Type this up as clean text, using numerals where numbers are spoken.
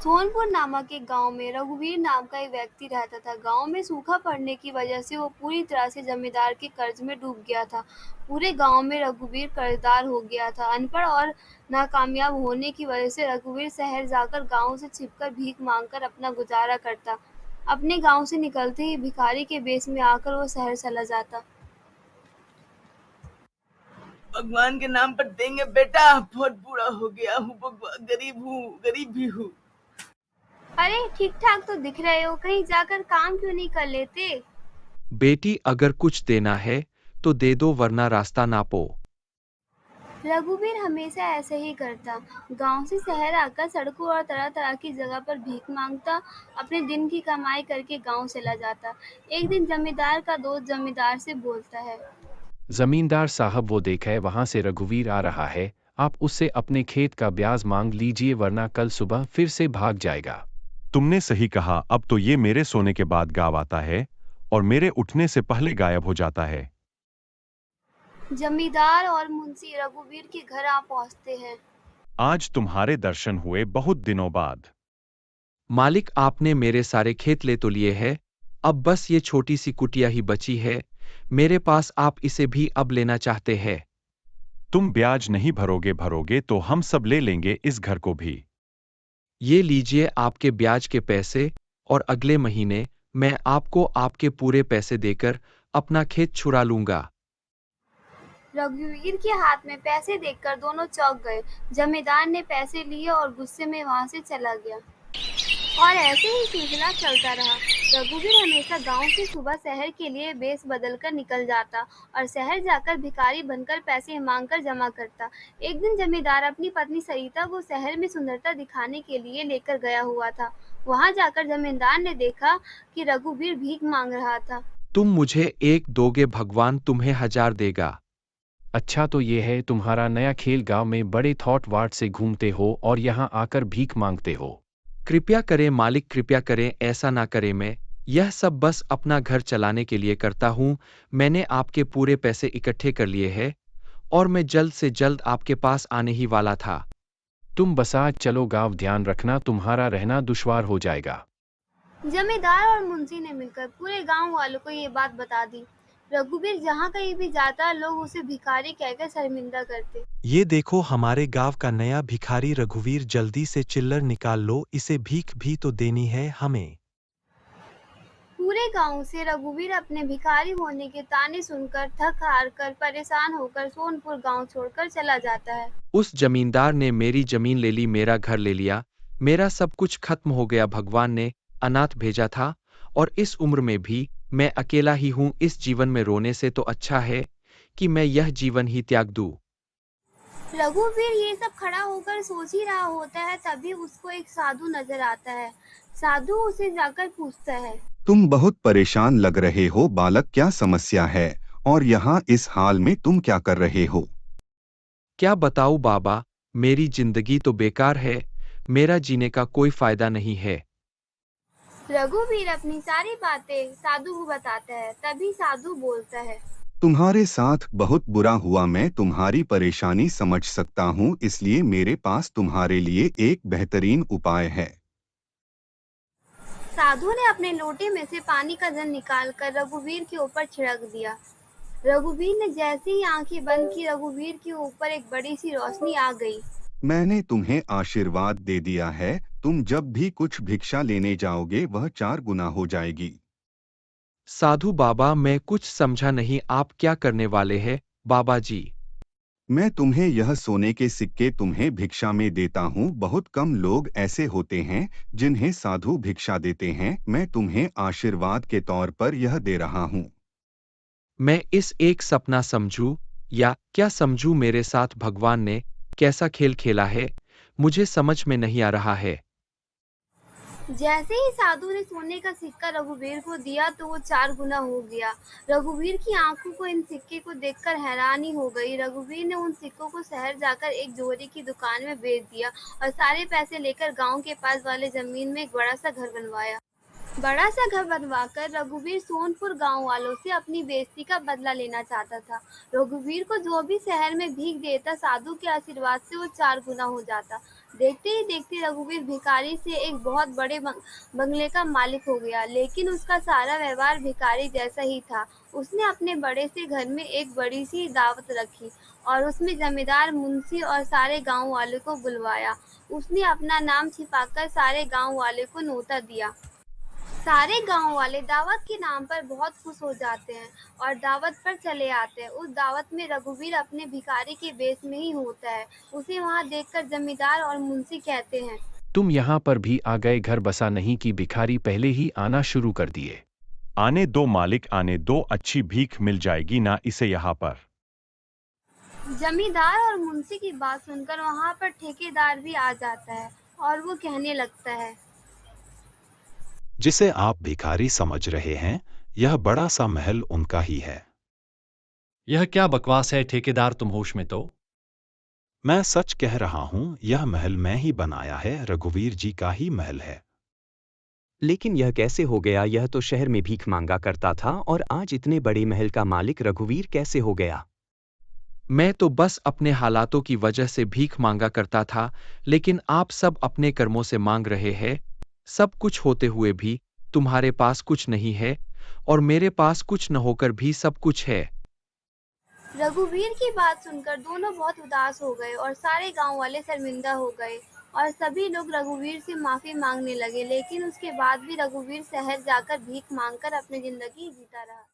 सोनपुर नामक एक गांव में रघुवीर नाम का एक व्यक्ति रहता था। गांव में सूखा पड़ने की वजह से वो पूरी तरह से जमींदार के कर्ज में डूब गया था। पूरे गांव में रघुवीर कर्जदार हो गया था। अनपढ़ और नाकामयाब होने की वजह से रघुवीर शहर जाकर गांव से छिपकर भीख मांगकर अपना गुजारा करता। अपने गांव से निकलते ही भिखारी के भेष में आकर वो शहर चला जाता। भगवान के नाम पर देंगे बेटा, बहुत बूढ़ा हो गया हूँ, गरीब हूँ, गरीब भी हूँ। अरे ठीक ठाक तो दिख रहे हो, कहीं जाकर काम क्यों नहीं कर लेते? बेटी अगर कुछ देना है तो दे दो वरना रास्ता नापो। रघुवीर हमेशा ऐसे ही करता। गांव से शहर आकर सड़कों और तरह-तरह की जगह पर भीख मांगता, अपने दिन की कमाई करके गांव चला जाता। एक दिन जमींदार का दोस्त जमींदार से बोलता है। जमींदार साहब वो देखे वहां से रघुवीर आ रहा है, आप उससे अपने खेत का ब्याज मांग लीजिए वरना कल सुबह फिर से भाग जाएगा। तुमने सही कहा, अब तो ये मेरे सोने के बाद गाँव आता है और मेरे उठने से पहले गायब हो जाता है। जमींदार और मुंशी रघुवीर के घर आ पहुंचते हैं। आज तुम्हारे दर्शन हुए बहुत दिनों बाद। मालिक आपने मेरे सारे खेत ले तो लिए हैं, अब बस ये छोटी सी कुटिया ही बची है, मेरे पास आप इसे भी अब लेना चाहते हैं। तुम ब्याज नहीं भरोगे तो हम सब ले लेंगे इस घर को भी। ये लीजिए आपके ब्याज के पैसे, और अगले महीने मैं आपको आपके पूरे पैसे देकर अपना खेत छुड़ा लूंगा। रघुवीर के हाथ में पैसे देखकर दोनों चौंक गए। जमींदार ने पैसे लिए और गुस्से में वहां से चला गया। और ऐसे ही सिलसिला चलता रहा। रघुवीर हमेशा गांव से सुबह शहर के लिए भेष बदलकर निकल जाता और शहर जाकर भिखारी बनकर पैसे मांगकर जमा करता। एक दिन जमींदार अपनी पत्नी सरिता को शहर में सुंदरता दिखाने के लिए लेकर गया हुआ था। वहां जाकर जमींदार ने देखा कि रघुवीर भीख मांग रहा था। तुम मुझे एक दोगे, भगवान तुम्हें 1000 देगा। अच्छा तो ये है तुम्हारा नया खेल, गांव में बड़े थॉट वार्ड से घूमते हो और यहाँ आकर भीख मांगते हो। कृपया करें मालिक, कृपया करें, ऐसा ना करें, मैं यह सब बस अपना घर चलाने के लिए करता हूँ। मैंने आपके पूरे पैसे इकट्ठे कर लिए हैं और मैं जल्द से जल्द आपके पास आने ही वाला था। तुम बस आज चलो गांव, ध्यान रखना तुम्हारा रहना दुश्वार हो जाएगा। जमींदार और मुंशी ने मिलकर पूरे गांव वालों को ये बात बता दी। रघुवीर जहाँ कहीं भी जाता लोग उसे भिखारी कहकर शर्मिंदा करते। ये देखो हमारे गांव का नया भिखारी रघुवीर, जल्दी से चिल्लर निकाल लो, इसे भीख भी तो देनी है हमें। पूरे गांव से रघुवीर अपने भिखारी होने के ताने सुनकर थक हार कर परेशान होकर सोनपुर गांव छोड़कर चला जाता है। उस जमींदार ने मेरी जमीन ले ली, मेरा घर ले लिया, मेरा सब कुछ खत्म हो गया। भगवान ने अनाथ भेजा था और इस उम्र में भी मैं अकेला ही हूँ। इस जीवन में रोने से तो अच्छा है कि मैं यह जीवन ही त्याग दूँ। रघुवीर ये सब खड़ा होकर सोच ही रहा होता है, तभी उसको एक साधु नजर आता है। साधु उसे जाकर पूछता है। तुम बहुत परेशान लग रहे हो बालक, क्या समस्या है और यहाँ इस हाल में तुम क्या कर रहे हो? क्या बताऊँ बाबा, मेरी जिंदगी तो बेकार है, मेरा जीने का कोई फायदा नहीं है। रघुवीर अपनी सारी बातें साधु को बताता है। तभी साधु बोलता है। तुम्हारे साथ बहुत बुरा हुआ, मैं तुम्हारी परेशानी समझ सकता हूँ, इसलिए मेरे पास तुम्हारे लिए एक बेहतरीन उपाय है। साधु ने अपने लोटे में से पानी का जल निकालकर रघुवीर के ऊपर छिड़क दिया। रघुवीर ने जैसे ही आंखें बंद की, रघुवीर के ऊपर एक बड़ी सी रोशनी आ गई। मैंने तुम्हें आशीर्वाद दे दिया है, तुम जब भी कुछ भिक्षा लेने जाओगे वह 4 गुना हो जाएगी। साधु बाबा, मैं कुछ समझा नहीं, आप क्या करने वाले हैं बाबा जी? मैं तुम्हें यह सोने के सिक्के तुम्हें भिक्षा में देता हूँ। बहुत कम लोग ऐसे होते हैं जिन्हें साधु भिक्षा देते हैं। मैं तुम्हें आशीर्वाद के तौर पर यह दे रहा हूँ। मैं इस एक सपना समझूं या क्या समझूं? मेरे साथ भगवान ने कैसा खेल खेला है, मुझे समझ में नहीं आ रहा है। जैसे ही साधु ने सोने का सिक्का रघुवीर को दिया तो वो 4 गुना हो गया। रघुवीर की आंखों को इन सिक्के को देखकर हैरानी हो गई। रघुवीर ने उन सिक्कों को शहर जाकर एक जोहरी की दुकान में बेच दिया और सारे पैसे लेकर गांव के पास वाले जमीन में एक बड़ा सा घर बनवाया। बड़ा सा घर बनवाकर रघुवीर सोनपुर गांव वालों से अपनी बेइज्जती का बदला लेना चाहता था। रघुवीर को जो भी शहर में भीख देता, साधु के आशीर्वाद से वो 4 गुना हो जाता। देखते ही देखते रघुवीर भिखारी से एक बहुत बड़े बंगले का मालिक हो गया, लेकिन उसका सारा व्यवहार भिखारी जैसा ही था। उसने अपने बड़े से घर में एक बड़ी सी दावत रखी और उसमें जमींदार, मुंशी और सारे गांव वालों को बुलवाया। उसने अपना नाम छिपाकर सारे गांव वाले को न्योता दिया। सारे गांव वाले दावत के नाम पर बहुत खुश हो जाते हैं और दावत पर चले आते हैं। उस दावत में रघुवीर अपने भिखारी के वेश में ही होता है। उसे वहां देखकर जमींदार और मुंशी कहते हैं, तुम यहाँ पर भी आ गए, घर बसा नहीं कि भिखारी पहले ही आना शुरू कर दिए। आने दो मालिक, आने दो, अच्छी भीख मिल जाएगी ना इसे यहाँ पर। जमींदार और मुंशी की बात सुनकर वहां पर ठेकेदार भी आ जाता है और वो कहने लगता है, जिसे आप भिखारी समझ रहे हैं, यह बड़ा सा महल उनका ही है। यह क्या बकवास है ठेकेदार, तुम होश में तो? मैं सच कह रहा हूं, यह महल मैं ही बनाया है, रघुवीर जी का ही महल है। लेकिन यह कैसे हो गया? यह तो शहर में भीख मांगा करता था और आज इतने बड़े महल का मालिक रघुवीर कैसे हो गया? मैं तो बस अपने हालातों की वजह से भीख मांगा करता था, लेकिन आप सब अपने कर्मों से मांग रहे हैं। सब कुछ होते हुए भी तुम्हारे पास कुछ नहीं है और मेरे पास कुछ न होकर भी सब कुछ है। रघुवीर की बात सुनकर दोनों बहुत उदास हो गए और सारे गांव वाले शर्मिंदा हो गए और सभी लोग रघुवीर से माफी मांगने लगे। लेकिन उसके बाद भी रघुवीर शहर जाकर भीख मांगकर अपनी जिंदगी जीता रहा।